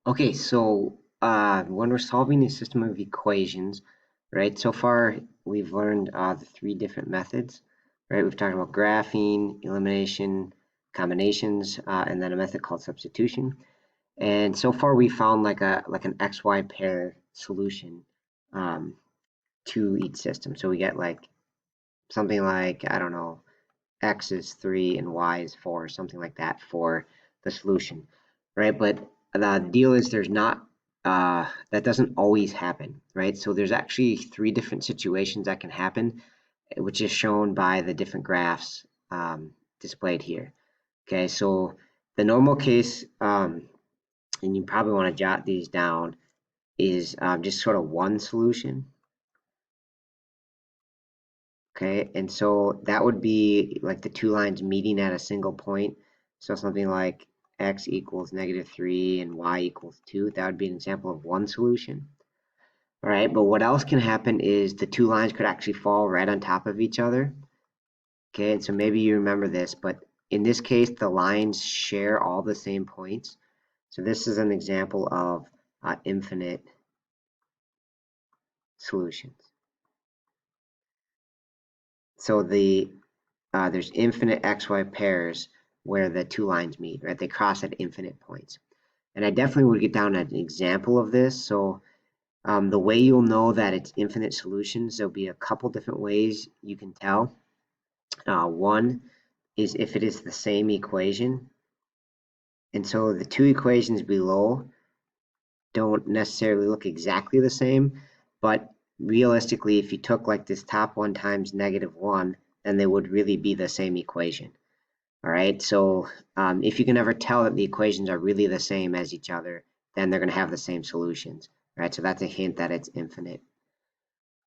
Okay, so when we're solving a system of equations, right? So far we've learned the three different methods, right? We've talked about graphing, elimination, combinations, and then a method called substitution. And so far we found like an XY pair solution um, to each system. So we get like something like, I don't know, X is 3 and Y is 4, something like that for the solution, right? But the deal is there's not, that doesn't always happen, right? So there's actually three different situations that can happen, which is shown by the different graphs displayed here. Okay, so the normal case, and you probably want to jot these down, is just sort of one solution. Okay, and so that would be like the two lines meeting at a single point. So something like x equals -3 and y equals 2. That would be an example of one solution. All right, but what else can happen is the two lines could actually fall right on top of each other. Okay, and so maybe you remember this, but in this case, the lines share all the same points. So this is an example of infinite solutions. So there's infinite XY pairs where the two lines meet, right? They cross at infinite points. And I definitely would get down an example of this. So the way you'll know that it's infinite solutions, there'll be a couple different ways you can tell. One is if it is the same equation. And so the two equations below don't necessarily look exactly the same, but realistically, if you took like this top one times -1, then they would really be the same equation. All right, so if you can ever tell that the equations are really the same as each other, then they're going to have the same solutions, right? So that's a hint that it's infinite.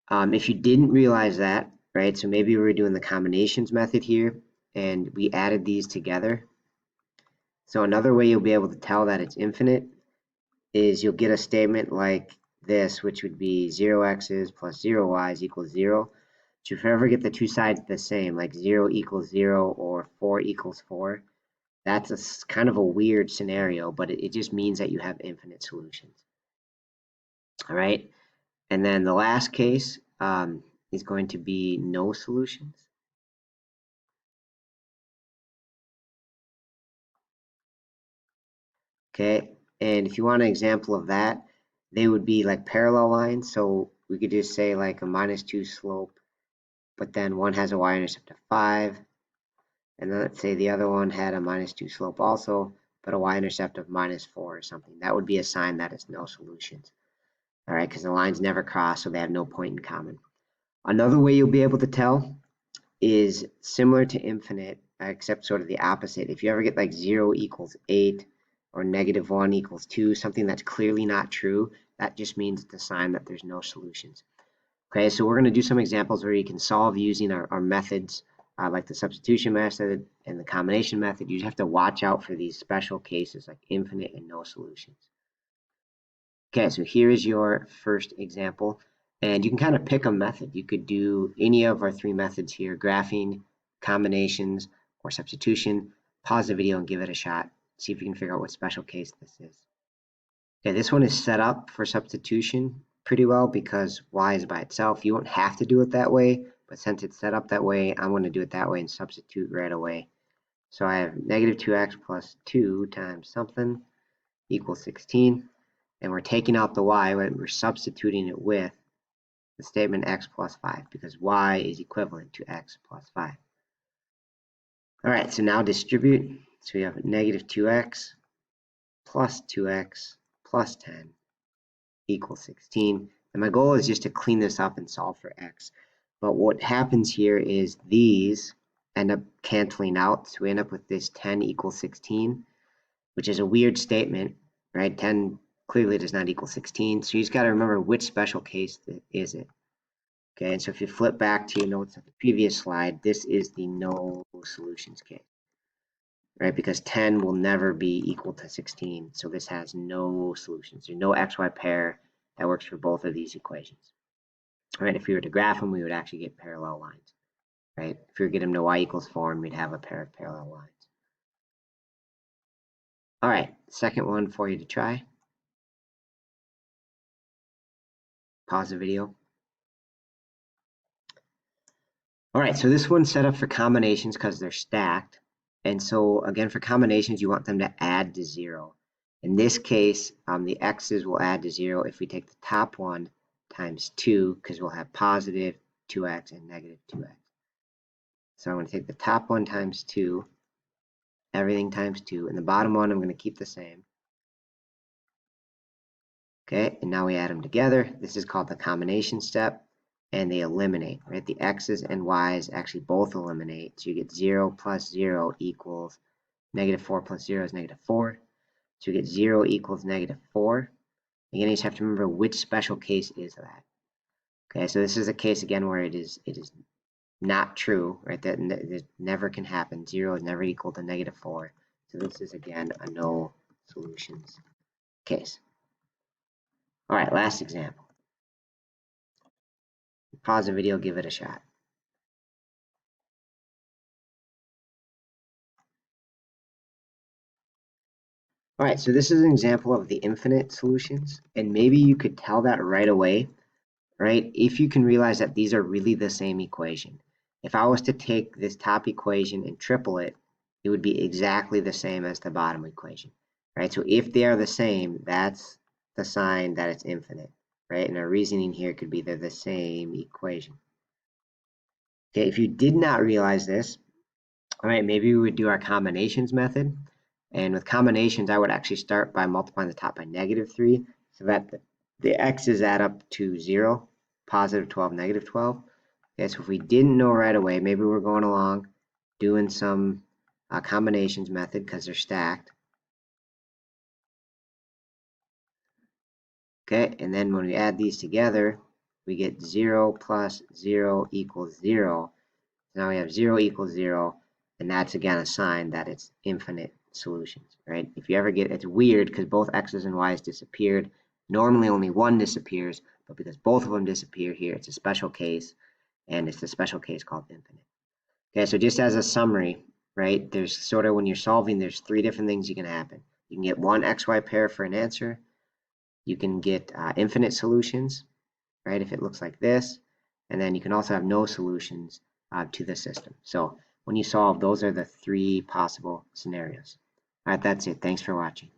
If you didn't realize that, right, so maybe we were doing the combinations method here, and we added these together. So another way you'll be able to tell that it's infinite is you'll get a statement like this, which would be 0x's plus 0y's equals 0. So if you ever get the two sides the same, like 0 equals 0 or 4 equals 4, that's kind of a weird scenario, but it just means that you have infinite solutions. All right. And then the last case is going to be no solutions. Okay. And if you want an example of that, they would be like parallel lines. So we could just say like a -2 slope, but then one has a y-intercept of 5. And then let's say the other one had a -2 slope also, but a y-intercept of -4 or something. That would be a sign that it's no solutions. All right, because the lines never cross, so they have no point in common. Another way you'll be able to tell is similar to infinite, except sort of the opposite. If you ever get like 0 equals 8 or -1 equals 2, something that's clearly not true, that just means it's a sign that there's no solutions. Okay, so we're going to do some examples where you can solve using our methods, like the substitution method and the combination method. You just have to watch out for these special cases like infinite and no solutions. Okay, so here is your first example, and you can kind of pick a method. You could do any of our three methods here: graphing, combinations, or substitution. Pause the video and give it a shot. See if you can figure out what special case this is. Okay, this one is set up for substitution pretty well because y is by itself. You won't have to do it that way, but since it's set up that way, I'm going to do it that way and substitute right away. So I have -2x plus 2 times something equals 16. And we're taking out the y, but we're substituting it with the statement x plus 5 because y is equivalent to x plus 5. All right, so now distribute. So we have -2x plus 2x plus 10 equals 16. And my goal is just to clean this up and solve for x. But what happens here is these end up canceling out. So we end up with this 10 equals 16, which is a weird statement, right? 10 clearly does not equal 16. So you just got to remember which special case is it. Okay, and so if you flip back to your notes of the previous slide, this is the no solutions case, right? Because 10 will never be equal to 16. So this has no solutions. There's no XY pair that works for both of these equations. All right, if we were to graph them, we would actually get parallel lines, right? If we were to get them to y equals form, we'd have a pair of parallel lines. All right, second one for you to try. Pause the video. All right, so this one's set up for combinations because they're stacked. And so again, for combinations, you want them to add to 0. In this case, the x's will add to 0 if we take the top one times 2, because we'll have positive 2x and negative 2x. So I'm going to take the top one times 2, everything times 2, and the bottom one I'm going to keep the same. Okay, and now we add them together. This is called the combination step, and they eliminate, right? The x's and y's actually both eliminate, so you get 0 plus 0 equals negative 4 plus 0 is negative 4. So you get 0 equals negative 4. Again, you just have to remember which special case is that. Okay, so this is a case again where it is not true, right? That never can happen. 0 is never equal to negative 4. So this is again a no solutions case. All right, last example. Pause the video, give it a shot. All right, so this is an example of the infinite solutions, and maybe you could tell that right away, right? If you can realize that these are really the same equation. If I was to take this top equation and triple it, it would be exactly the same as the bottom equation, right? So if they are the same, that's the sign that it's infinite, right? And our reasoning here could be they're the same equation. Okay, if you did not realize this, all right, maybe we would do our combinations method. And with combinations, I would actually start by multiplying the top by negative 3 so that the x's add up to 0, positive 12, negative 12. Okay, so if we didn't know right away, maybe we're going along doing some combinations method because they're stacked. Okay, and then when we add these together, we get 0 plus 0 equals 0. Now we have 0 equals 0, and that's again a sign that it's infinite solutions, right? If you ever get, it's weird because both x's and y's disappeared. Normally only one disappears, but because both of them disappear here, it's a special case, and it's the special case called infinite. Okay, so just as a summary, right, there's sort of when you're solving, there's 3 different things you can happen. You can get one xy pair for an answer. You can get infinite solutions, right, if it looks like this. And then you can also have no solutions to the system. So when you solve, those are the 3 possible scenarios. All right, that's it. Thanks for watching.